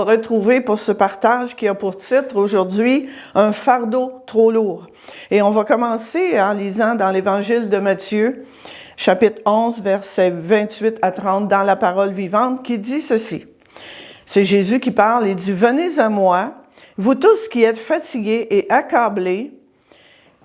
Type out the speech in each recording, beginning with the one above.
nous retrouver pour ce partage qui a pour titre aujourd'hui « Un fardeau trop lourd ». Et on va commencer en lisant dans l'Évangile de Matthieu, chapitre 11, versets 28 à 30, dans la parole vivante, qui dit ceci. C'est Jésus qui parle, il dit « Venez à moi, vous tous qui êtes fatigués et accablés,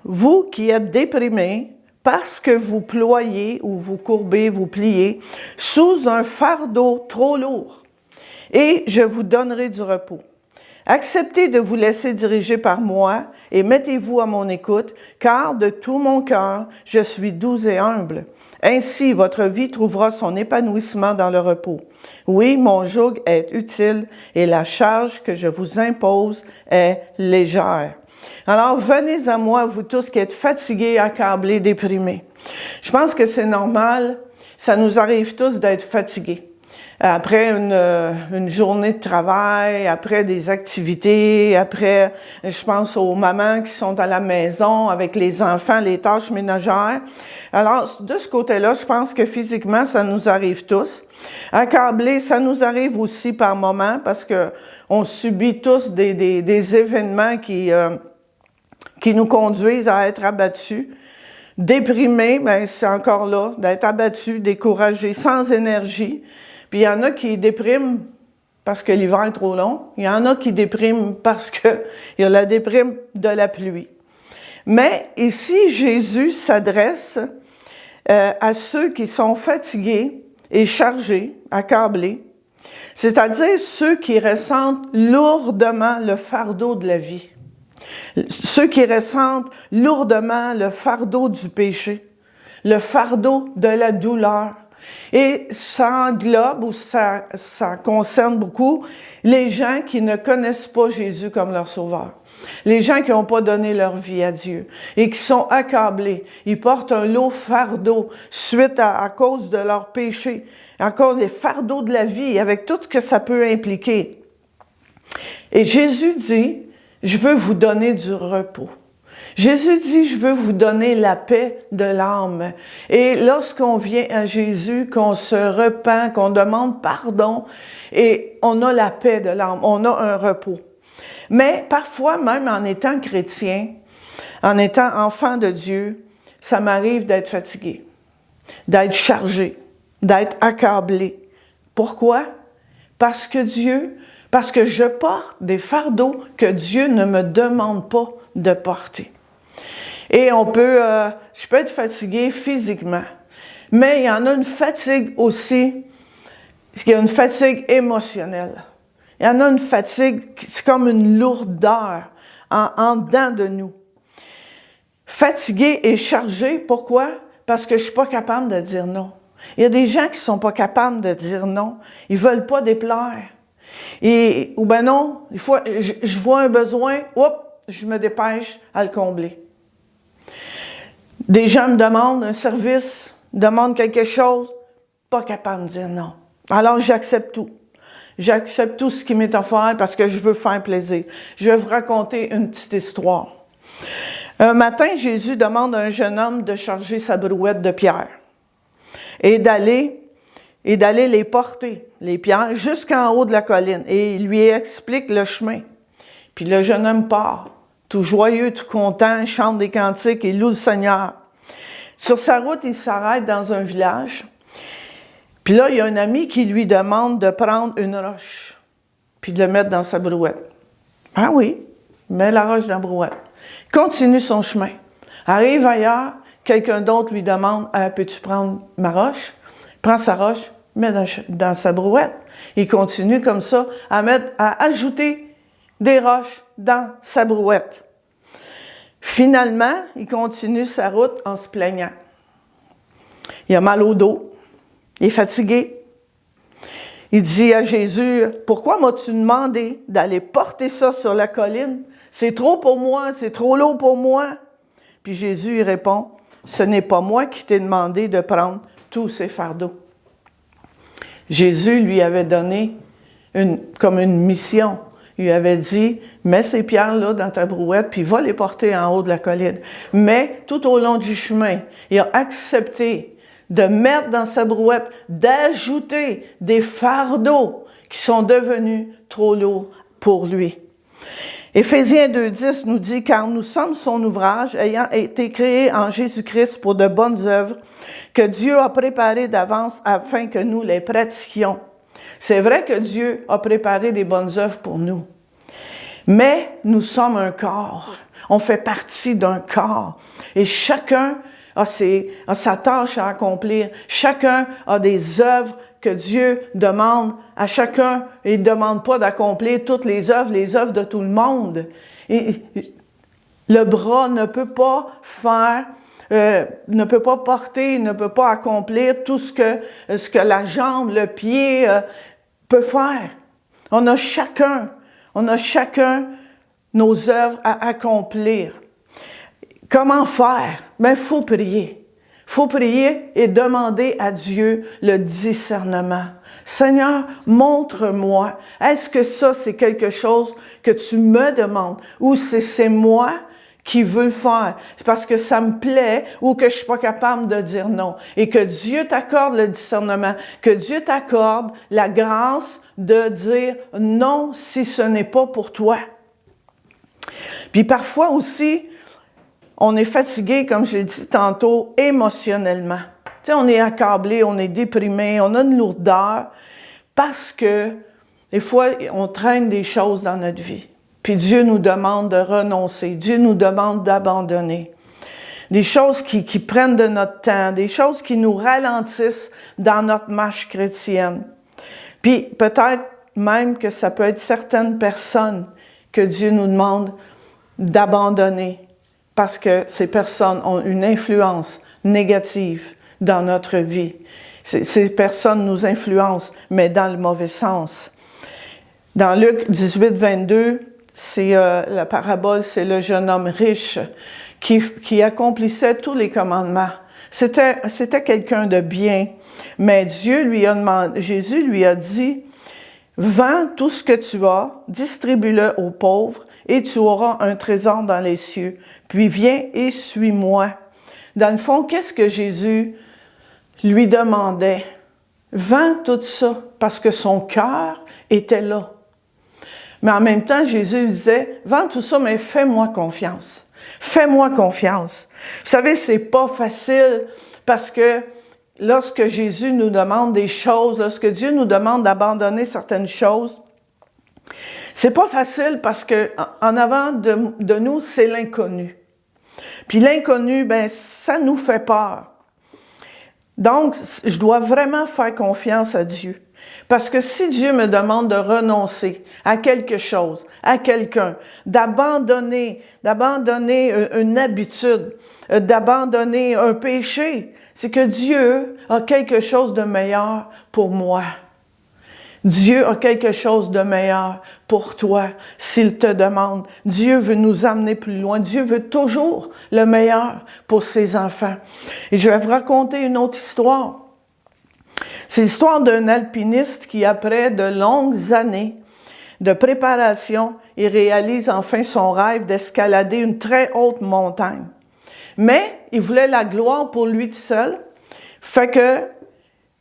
vous qui êtes déprimés, parce que vous ployez ou vous courbez, vous pliez, sous un fardeau trop lourd, et je vous donnerai du repos. Acceptez de vous laisser diriger par moi et mettez-vous à mon écoute, car de tout mon cœur, je suis doux et humble. Ainsi, votre vie trouvera son épanouissement dans le repos. Oui, mon joug est utile et la charge que je vous impose est légère. Alors, venez à moi, vous tous qui êtes fatigués, accablés, déprimés. Je pense que c'est normal, ça nous arrive tous d'être fatigués. Après une journée de travail, après des activités, après, je pense aux mamans qui sont à la maison avec les enfants, les tâches ménagères. Alors, de ce côté-là, je pense que physiquement, ça nous arrive tous. Accablés, ça nous arrive aussi par moments parce que on subit tous des événements qui nous conduisent à être abattus. Déprimés, bien, c'est encore là, d'être abattus, découragés, sans énergie. Puis il y en a qui dépriment parce que l'hiver est trop long. Il y en a qui dépriment parce qu'il y a la déprime de la pluie. Mais ici, Jésus s'adresse à ceux qui sont fatigués et chargés, accablés, c'est-à-dire ceux qui ressentent lourdement le fardeau de la vie. Ceux qui ressentent lourdement le fardeau du péché, le fardeau de la douleur. Et ça englobe ou ça concerne beaucoup les gens qui ne connaissent pas Jésus comme leur sauveur. Les gens qui n'ont pas donné leur vie à Dieu et qui sont accablés. Ils portent un lourd fardeau suite à cause de leur péché, encore les fardeaux de la vie avec tout ce que ça peut impliquer. Et Jésus dit, je veux vous donner du repos. Jésus dit, je veux vous donner la paix de l'âme. Et lorsqu'on vient à Jésus, qu'on se repent, qu'on demande pardon, et on a la paix de l'âme, on a un repos. Mais parfois, même en étant chrétien, en étant enfant de Dieu, ça m'arrive d'être fatigué, d'être chargé, d'être accablé. Pourquoi? Parce que je porte des fardeaux que Dieu ne me demande pas de porter. Et je peux être fatigué physiquement, mais il y en a une fatigue aussi, il y a une fatigue émotionnelle. Il y en a une fatigue, c'est comme une lourdeur en dedans de nous. Fatigué et chargé, pourquoi? Parce que je ne suis pas capable de dire non. Il y a des gens qui ne sont pas capables de dire non. Ils ne veulent pas déplaire. Ou ben non, des fois, je vois un besoin, je me dépêche à le combler. Des gens me demandent un service, demandent quelque chose, pas capable de dire non. Alors j'accepte tout. J'accepte tout ce qui m'est offert parce que je veux faire plaisir. Je vais vous raconter une petite histoire. Un matin, Jésus demande à un jeune homme de charger sa brouette de pierres et d'aller les porter, les pierres, jusqu'en haut de la colline. Et il lui explique le chemin. Puis le jeune homme part, tout joyeux, tout content, il chante des cantiques, il loue le Seigneur. Sur sa route, il s'arrête dans un village. Puis là, il y a un ami qui lui demande de prendre une roche, puis de le mettre dans sa brouette. Ah oui, il met la roche dans la brouette. Il continue son chemin. Arrive ailleurs, quelqu'un d'autre lui demande « Peux-tu prendre ma roche? » Il prend sa roche, met dans sa brouette. Il continue comme ça à ajouter des roches dans sa brouette. Finalement, il continue sa route en se plaignant. Il a mal au dos. Il est fatigué. Il dit à Jésus, « Pourquoi m'as-tu demandé d'aller porter ça sur la colline? C'est trop pour moi, c'est trop lourd pour moi. » Puis Jésus, il répond, « Ce n'est pas moi qui t'ai demandé de prendre tous ces fardeaux. » Jésus lui avait donné comme une mission. Il lui avait dit, « Mets ces pierres-là dans ta brouette, puis va les porter en haut de la colline. » Mais tout au long du chemin, il a accepté de mettre dans sa brouette, d'ajouter des fardeaux qui sont devenus trop lourds pour lui. Éphésiens 2,10 nous dit « Car nous sommes son ouvrage, ayant été créés en Jésus-Christ pour de bonnes œuvres, que Dieu a préparées d'avance afin que nous les pratiquions. » C'est vrai que Dieu a préparé des bonnes œuvres pour nous, mais nous sommes un corps. On fait partie d'un corps. Et chacun a sa tâche à accomplir. Chacun a des œuvres que Dieu demande à chacun. Il ne demande pas d'accomplir toutes les œuvres de tout le monde. Et le bras ne peut pas ne peut pas porter, ne peut pas accomplir tout ce que la jambe, le pied peut faire. On a chacun nos œuvres à accomplir. Comment faire? Bien, il faut prier. Il faut prier et demander à Dieu le discernement. Seigneur, montre-moi. Est-ce que ça, c'est quelque chose que tu me demandes? Ou c'est moi qui veux le faire? C'est parce que ça me plaît ou que je ne suis pas capable de dire non. Et que Dieu t'accorde le discernement, que Dieu t'accorde la grâce de dire non si ce n'est pas pour toi. Puis parfois aussi, on est fatigué, comme j'ai dit tantôt, émotionnellement. Tu sais, on est accablé, on est déprimé, on a une lourdeur parce que des fois, on traîne des choses dans notre vie. Puis Dieu nous demande de renoncer, Dieu nous demande d'abandonner. Des choses qui prennent de notre temps, des choses qui nous ralentissent dans notre marche chrétienne. Puis peut-être même que ça peut être certaines personnes que Dieu nous demande d'abandonner parce que ces personnes ont une influence négative dans notre vie. Ces personnes nous influencent, mais dans le mauvais sens. Dans Luc 18, 22, la parabole, c'est le jeune homme riche qui accomplissait tous les commandements. C'était quelqu'un de bien, mais Jésus lui a dit, « Vends tout ce que tu as, distribue-le aux pauvres, et tu auras un trésor dans les cieux. Puis viens et suis-moi. » Dans le fond, qu'est-ce que Jésus lui demandait? Vends tout ça, parce que son cœur était là. Mais en même temps, Jésus disait, vends tout ça, mais fais-moi confiance. Fais-moi confiance. Vous savez, c'est pas facile parce que lorsque Jésus nous demande des choses, lorsque Dieu nous demande d'abandonner certaines choses, c'est pas facile parce que en avant de nous, c'est l'inconnu. Puis l'inconnu, ben ça nous fait peur. Donc, je dois vraiment faire confiance à Dieu. Parce que si Dieu me demande de renoncer à quelque chose, à quelqu'un, d'abandonner une habitude, d'abandonner un péché, c'est que Dieu a quelque chose de meilleur pour moi. Dieu a quelque chose de meilleur pour toi s'il te demande. Dieu veut nous amener plus loin. Dieu veut toujours le meilleur pour ses enfants. Et je vais vous raconter une autre histoire. C'est l'histoire d'un alpiniste qui, après de longues années de préparation, il réalise enfin son rêve d'escalader une très haute montagne. Mais il voulait la gloire pour lui tout seul, fait que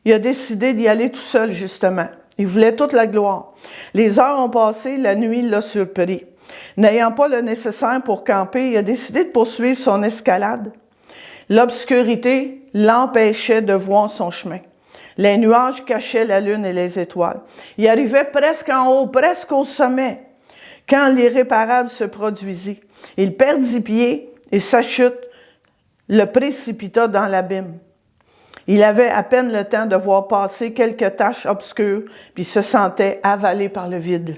il a décidé d'y aller tout seul, justement. Il voulait toute la gloire. Les heures ont passé, la nuit l'a surpris. N'ayant pas le nécessaire pour camper, il a décidé de poursuivre son escalade. L'obscurité l'empêchait de voir son chemin. Les nuages cachaient la lune et les étoiles. Il arrivait presque en haut, presque au sommet, quand l'irréparable se produisit. Il perdit pied et sa chute le précipita dans l'abîme. Il avait à peine le temps de voir passer quelques taches obscures, puis se sentait avalé par le vide.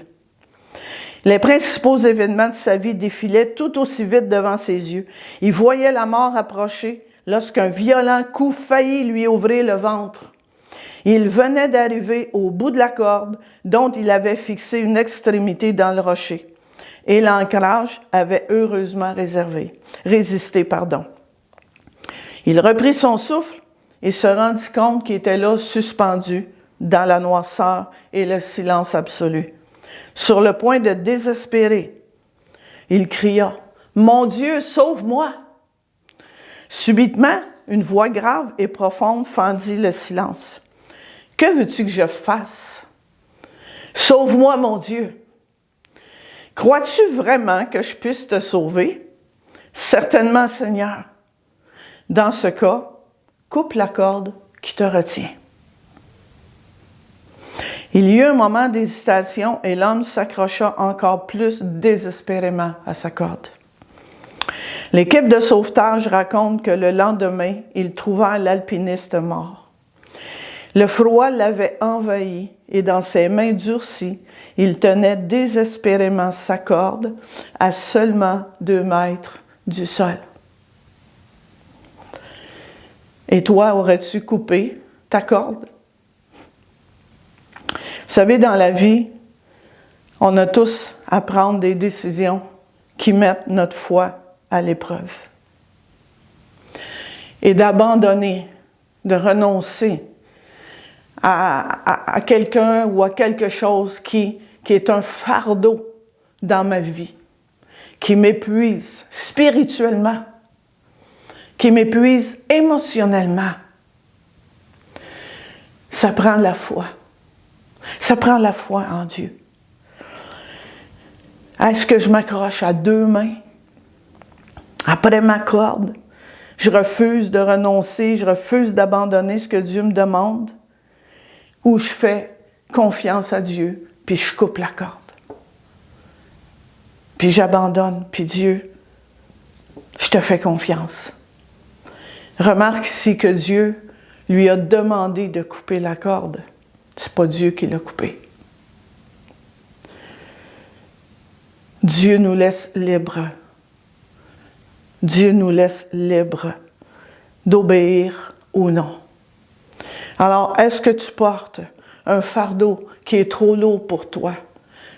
Les principaux événements de sa vie défilaient tout aussi vite devant ses yeux. Il voyait la mort approcher lorsqu'un violent coup faillit lui ouvrir le ventre. Il venait d'arriver au bout de la corde dont il avait fixé une extrémité dans le rocher. Et l'ancrage avait heureusement résisté. Il reprit son souffle et se rendit compte qu'il était là suspendu dans la noirceur et le silence absolu. Sur le point de désespérer, il cria « Mon Dieu, sauve-moi » Subitement, une voix grave et profonde fendit le silence. « Que veux-tu que je fasse? » Sauve-moi, mon Dieu. Crois-tu vraiment que je puisse te sauver? Certainement, Seigneur. Dans ce cas, coupe la corde qui te retient. Il y eut un moment d'hésitation et l'homme s'accrocha encore plus désespérément à sa corde. L'équipe de sauvetage raconte que le lendemain, ils trouvèrent l'alpiniste mort. Le froid l'avait envahi et dans ses mains durcies, il tenait désespérément sa corde à seulement 2 mètres du sol. Et toi, aurais-tu coupé ta corde? Vous savez, dans la vie, on a tous à prendre des décisions qui mettent notre foi à l'épreuve. Et d'abandonner, de renoncer à quelqu'un ou à quelque chose qui est un fardeau dans ma vie, qui m'épuise spirituellement, qui m'épuise émotionnellement. Ça prend la foi. Ça prend la foi en Dieu. Est-ce que je m'accroche à 2 mains après ma corde? Je refuse de renoncer, je refuse d'abandonner ce que Dieu me demande, ou je fais confiance à Dieu, puis je coupe la corde. Puis j'abandonne, puis Dieu, je te fais confiance. Remarque ici que Dieu lui a demandé de couper la corde. C'est pas Dieu qui l'a coupé. Dieu nous laisse libres. Dieu nous laisse libres d'obéir ou non. Alors, est-ce que tu portes un fardeau qui est trop lourd pour toi?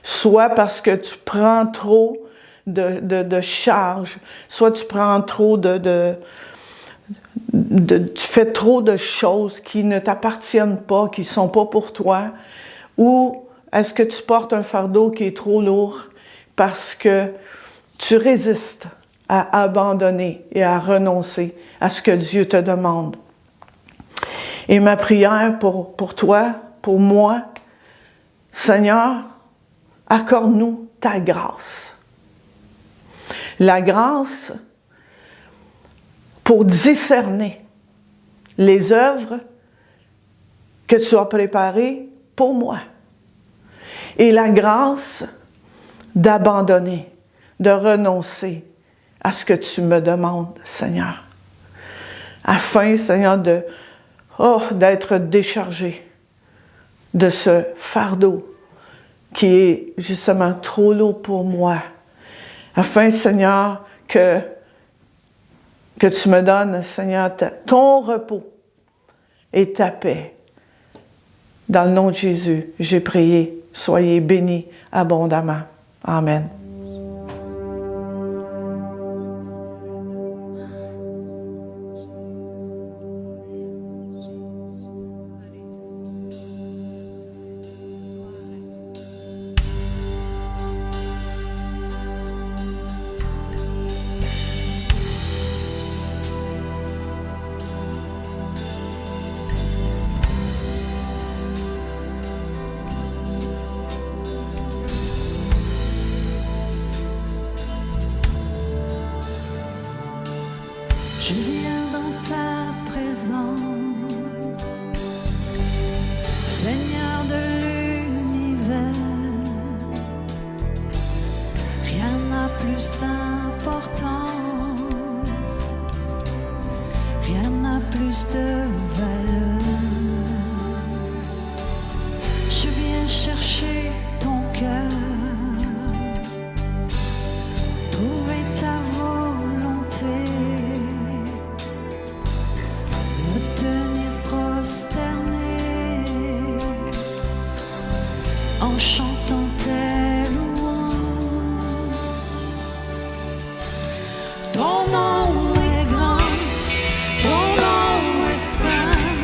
Soit parce que tu prends trop de charges, soit tu prends trop tu fais trop de choses qui ne t'appartiennent pas, qui ne sont pas pour toi, ou est-ce que tu portes un fardeau qui est trop lourd parce que tu résistes à abandonner et à renoncer à ce que Dieu te demande? Et ma prière pour toi, pour moi, Seigneur, accorde-nous ta grâce. La grâce pour discerner les œuvres que tu as préparées pour moi. Et la grâce d'abandonner, de renoncer à ce que tu me demandes, Seigneur. Afin, Seigneur, d'être déchargé de ce fardeau qui est justement trop lourd pour moi. Afin, Seigneur, que tu me donnes, Seigneur, ton repos et ta paix. Dans le nom de Jésus, j'ai prié. Soyez bénis abondamment. Amen. Je viens dans ta présence, Seigneur de l'univers. Rien n'a plus d'importance, rien n'a plus de valeur. Je viens chercher ton cœur, trouver ta volonté, me tenir prosterné en chantant tes louanges. Ton nom est grand, ton nom est saint.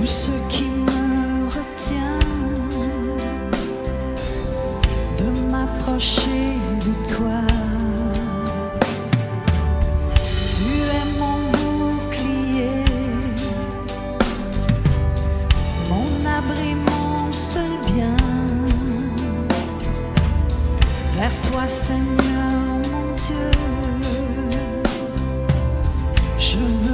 tout ce qui me retient de m'approcher de toi. Tu es mon bouclier, mon abri, mon seul bien. Vers toi, Seigneur, mon Dieu, je veux